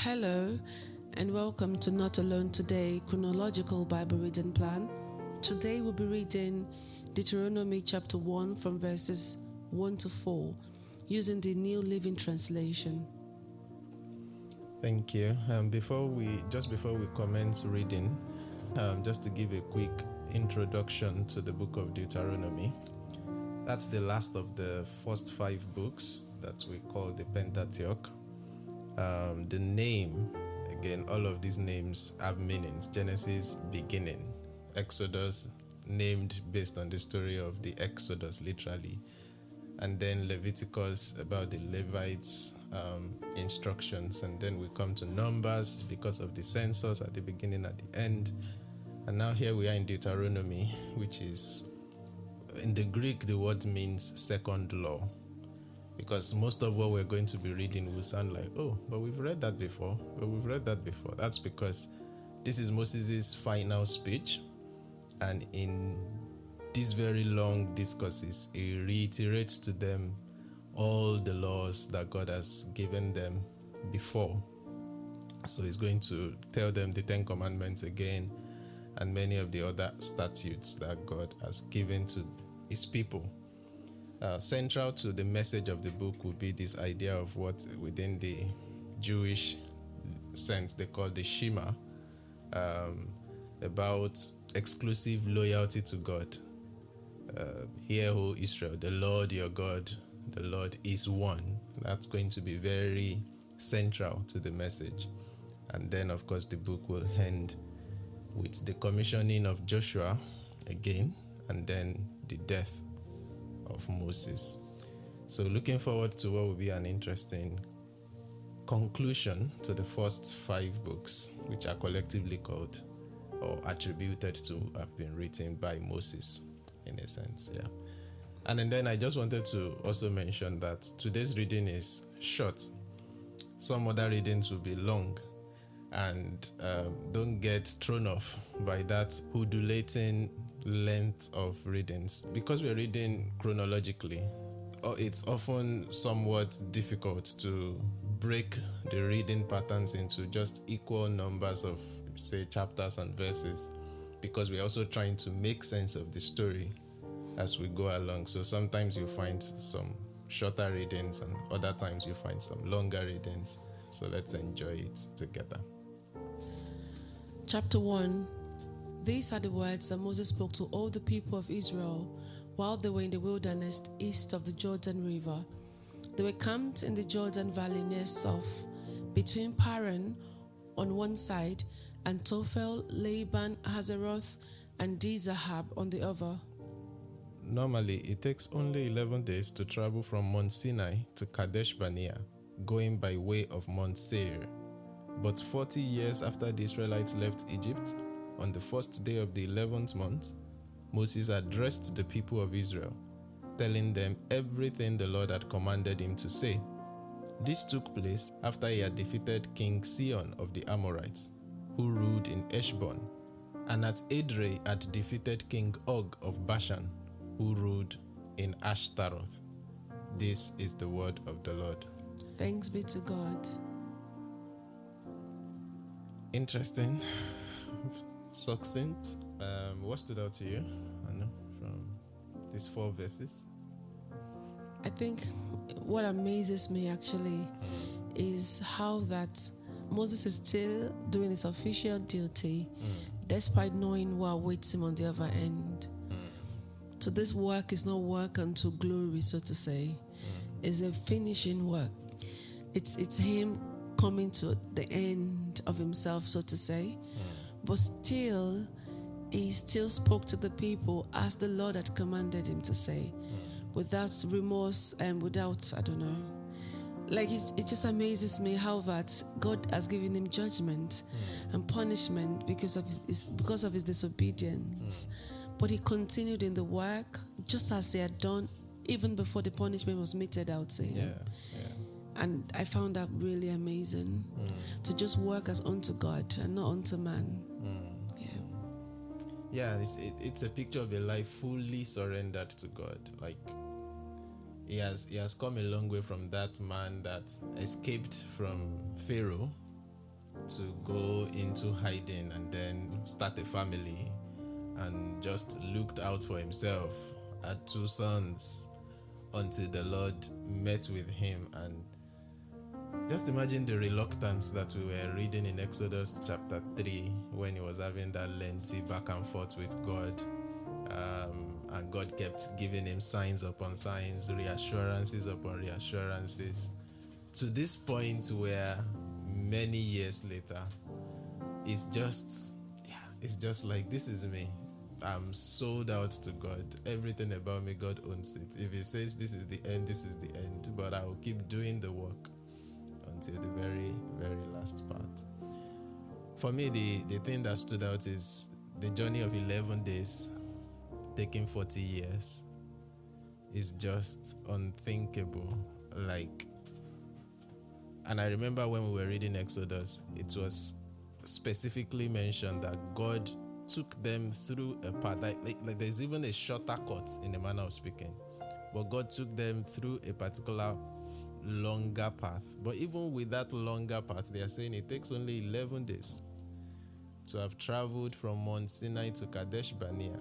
Hello, and welcome to Not Alone Today, Chronological Bible Reading Plan. Today we'll be reading Deuteronomy chapter 1 from verses 1 to 4, using the New Living Translation. Thank you. Before we commence reading, just to give a quick introduction to the book of Deuteronomy. That's the last of the first 5 books that we call the Pentateuch. The name, again, all of these names have meanings. Genesis, beginning. Exodus, named based on the story of the Exodus, literally. And then Leviticus, about the Levites' instructions. And then we come to Numbers because of the census at the beginning, at the end. And now here we are in Deuteronomy, which is, in the Greek, the word means second law. Because most of what we're going to be reading will sound like, oh, but we've read that before. That's because this is Moses' final speech. And in these very long discourses, he reiterates to them all the laws that God has given them before. So he's going to tell them the 10 Commandments again and many of the other statutes that God has given to his people. Central to the message of the book would be this idea of what within the Jewish sense they call the Shema, about exclusive loyalty to God. Hear, O Israel, the Lord your God, the Lord is one. That's going to be very central to the message. And then, of course, the book will end with the commissioning of Joshua again, and then the death of Moses. So looking forward to what will be an interesting conclusion to the first 5 books, which are collectively called or attributed to have been written by Moses, in a sense. Yeah. And then I just wanted to also mention that today's reading is short. Some other readings will be long, and don't get thrown off by that undulating length of readings. Because we're reading chronologically, it's often somewhat difficult to break the reading patterns into just equal numbers of, say, chapters and verses, because we're also trying to make sense of the story as we go along. So sometimes you find some shorter readings and other times you find some longer readings. So let's enjoy it together. Chapter 1. These are the words that Moses spoke to all the people of Israel while they were in the wilderness east of the Jordan River. They were camped in the Jordan Valley near Soph, between Paran on one side and Tophel, Laban, Hazeroth, and Dizahab on the other. Normally, it takes only 11 days to travel from Mount Sinai to Kadesh Barnea, going by way of Mount Seir. But 40 years after the Israelites left Egypt, on the first day of the 11th month, Moses addressed the people of Israel, telling them everything the Lord had commanded him to say. This took place after he had defeated King Sihon of the Amorites, who ruled in Heshbon, and at Edrei had defeated King Og of Bashan, who ruled in Ashtaroth. This is the word of the Lord. Thanks be to God. Interesting. Succinct. What stood out to you, Anu, from these 4 verses? I think what amazes me actually is how that Moses is still doing his official duty despite knowing what awaits him on the other end. So this work is not work unto glory, so to say. It's a finishing work. It's him coming to the end of himself, so to say. But still, he still spoke to the people as the Lord had commanded him to say, without remorse and without, like it just amazes me how that God has given him judgment and punishment because of his disobedience. But he continued in the work just as he had done even before the punishment was meted out to him. And I found that really amazing, to just work as unto God and not unto man. It's a picture of a life fully surrendered to God. Like, he has come a long way from that man that escaped from Pharaoh to go into hiding and then start a family, and just looked out for himself, had 2 sons, until the Lord met with him. And just imagine the reluctance that we were reading in Exodus chapter 3 when he was having that lengthy back and forth with God. And God kept giving him signs upon signs, reassurances upon reassurances, to this point where many years later, it's just like, this is me. I'm sold out to God. Everything about me, God owns it. If he says this is the end, this is the end. But I will keep doing the work until the very, very last part. For me, the thing that stood out is the journey of 11 days taking 40 years is just unthinkable. And I remember when we were reading Exodus, it was specifically mentioned that God took them through a path. Like there's even a shorter cut, in a manner of speaking. But God took them through a particular longer path. But even with that longer path, they are saying it takes only 11 days to have traveled from Mount Sinai to Kadesh Barnea.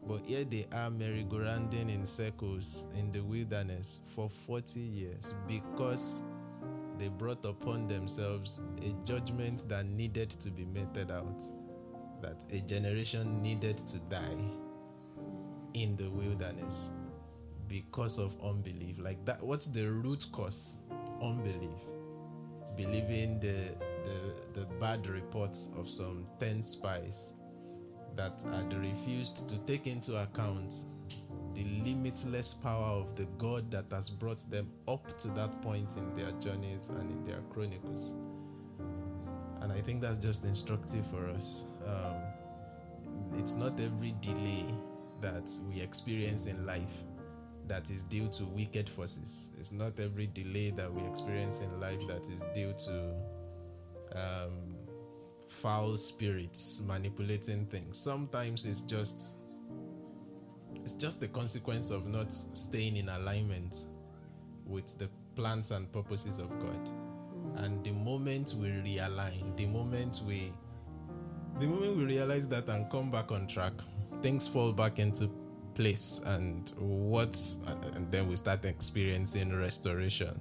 But here they are merry-go-rounding in circles in the wilderness for 40 years because they brought upon themselves a judgment that needed to be meted out, that a generation needed to die in the wilderness because of unbelief. Like that, what's the root cause? Unbelief. Believing the bad reports of some 10 spies that had refused to take into account the limitless power of the God that has brought them up to that point in their journeys and in their chronicles. And I think that's just instructive for us. It's not every delay that we experience in life that is due to wicked forces. It's not every delay that we experience in life that is due to foul spirits manipulating things. Sometimes it's just the consequence of not staying in alignment with the plans and purposes of God. And the moment we realign, the moment we realize that and come back on track, things fall back into place, and then we start experiencing restoration,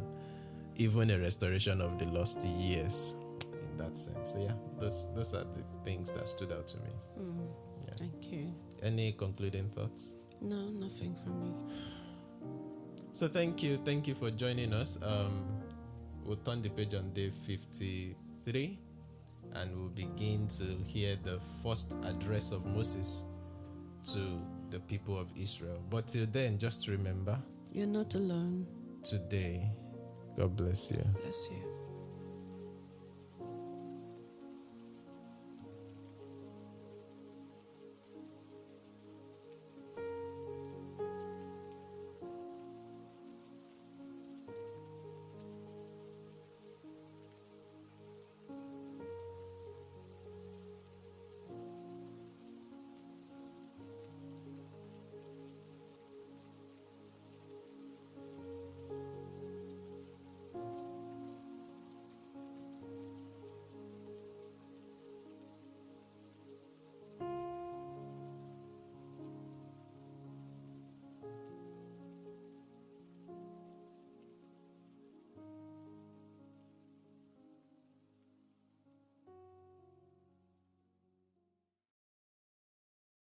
even a restoration of the lost years in that sense. So yeah, those are the things that stood out to me. Yeah. Thank you. Any concluding thoughts? No, nothing from me. So thank you for joining us. We'll turn the page on day 53 and we'll begin to hear the first address of Moses to the people of Israel. But till then, just remember, you're not alone. Today, God bless you. Bless you.